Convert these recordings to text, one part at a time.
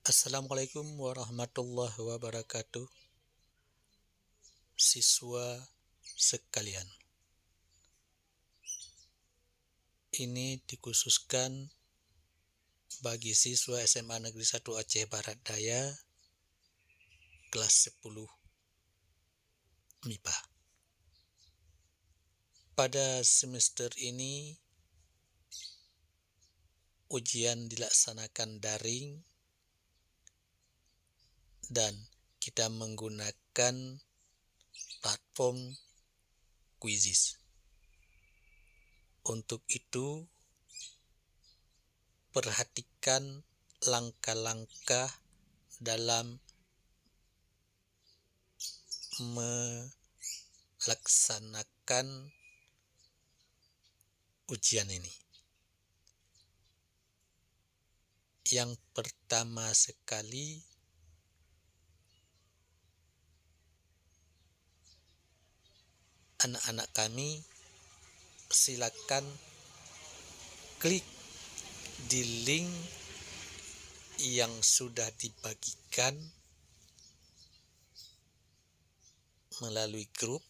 Assalamualaikum warahmatullahi wabarakatuh. Siswa sekalian, ini dikhususkan bagi siswa SMA Negeri 1 Aceh Barat Daya kelas 10 MIPA. Pada semester ini ujian dilaksanakan daring dan kita menggunakan platform Quizizz. Untuk itu, perhatikan langkah-langkah dalam melaksanakan ujian ini. Yang pertama sekali, anak-anak kami silakan klik di link yang sudah dibagikan melalui grup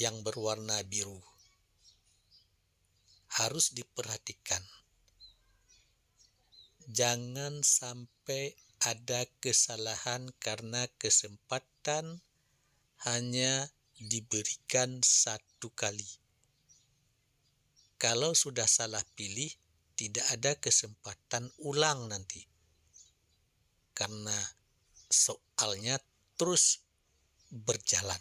yang berwarna biru. Harus diperhatikan, jangan sampai ada kesalahan karena kesempatan hanya diberikan satu kali. Kalau sudah salah pilih, tidak ada kesempatan ulang nanti, karena soalnya terus berjalan.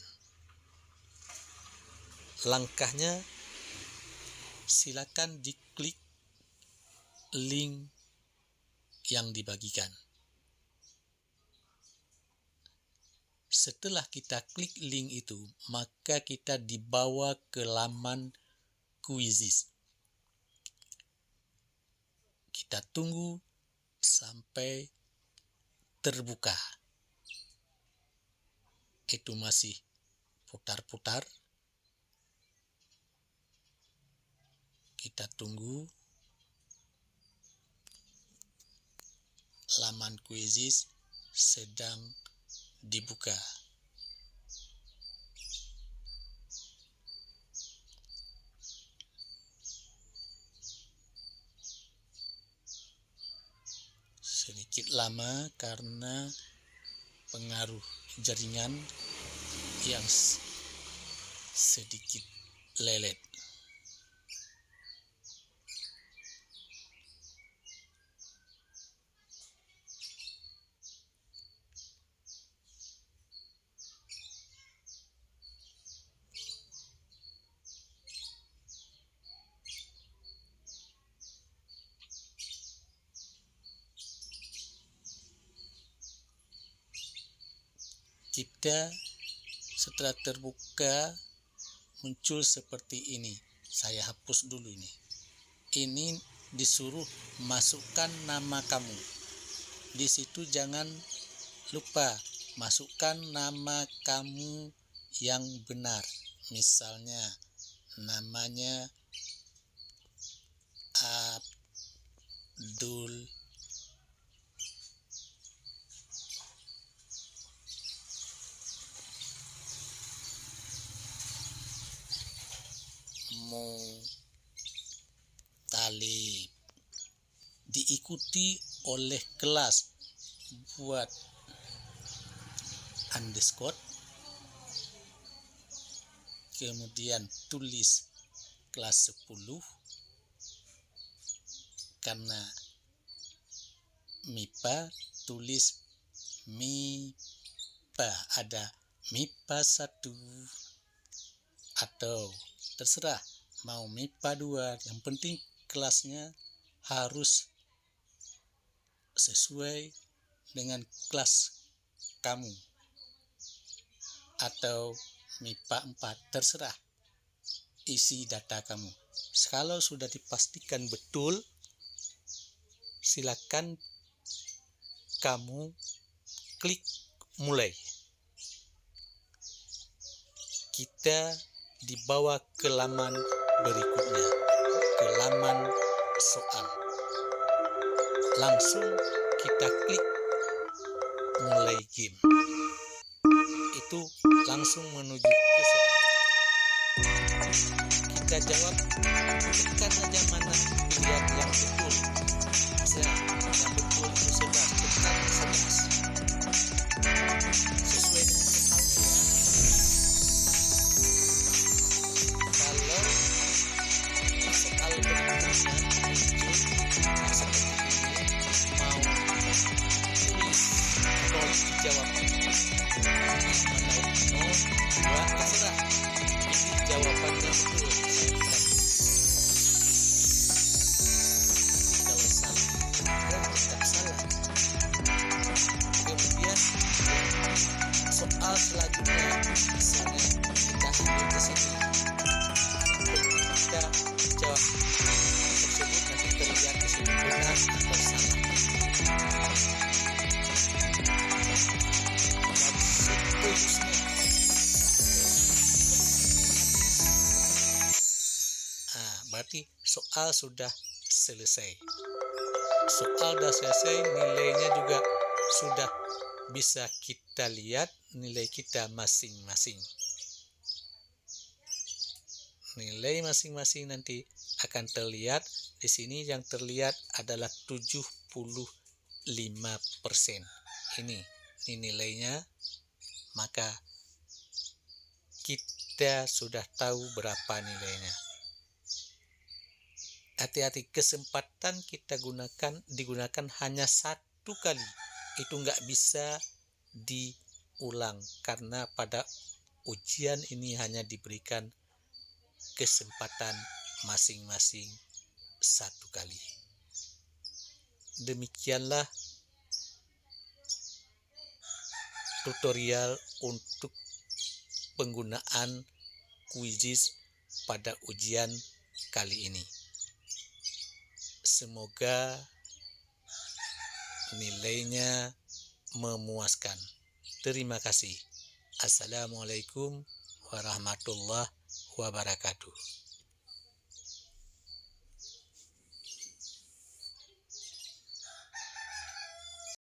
Langkahnya, silakan diklik link yang dibagikan. Setelah kita klik link itu, maka kita dibawa ke laman Quizizz. Kita tunggu sampai terbuka. Itu masih putar-putar. Kita tunggu. Laman Quizizz sedang dibuka. Sedikit lama karena pengaruh jaringan yang sedikit lelet. Kita setelah terbuka muncul seperti ini. Saya hapus dulu ini. Ini disuruh masukkan nama kamu. Di situ jangan lupa masukkan nama kamu yang benar. Misalnya namanya Abdul Mutalib. Diikuti oleh kelas, buat underscore, kemudian tulis kelas 10, karena MIPA tulis MIPA, ada MIPA 1 atau terserah mau MIPA 2, yang penting kelasnya harus sesuai dengan kelas kamu, atau MIPA 4, terserah isi data kamu. Kalau sudah dipastikan betul, silakan kamu klik mulai. Kita dibawa ke laman berikutnya, ke laman soal. langsung kita klik mulai game. Itu langsung menuju ke soal. Kita jawab, tekan aja mana pilihan yang betul. Misalnya yang betul itu 11, tekan 11. Sesuai dengan soalnya ya. Kalau soal berikutnya muncul seperti ini, mau tulis atau dijawab mana 0, 2, terserah. Ini jawabannya betul. Kalau salah, ya tetap salah. Kemudian soal selanjutnya, misalnya kita ambil ke sini. Kita jawab tersebut nanti terlihat di sini benar atau salah. Dan seterusnya. Berarti soal sudah selesai. Soal sudah selesai, nilainya juga sudah bisa kita lihat nilai kita masing-masing. Nilai masing-masing nanti akan terlihat di sini. Yang terlihat adalah 75%. Ini nilainya. Maka kita sudah tahu berapa nilainya. Hati-hati, kesempatan kita digunakan hanya satu kali. Itu nggak bisa diulang karena pada ujian ini hanya diberikan kesempatan masing-masing satu kali. Demikianlah tutorial untuk penggunaan kuisis pada ujian kali ini. Semoga nilainya memuaskan. Terima kasih. Assalamualaikum warahmatullahi wabarakatuh.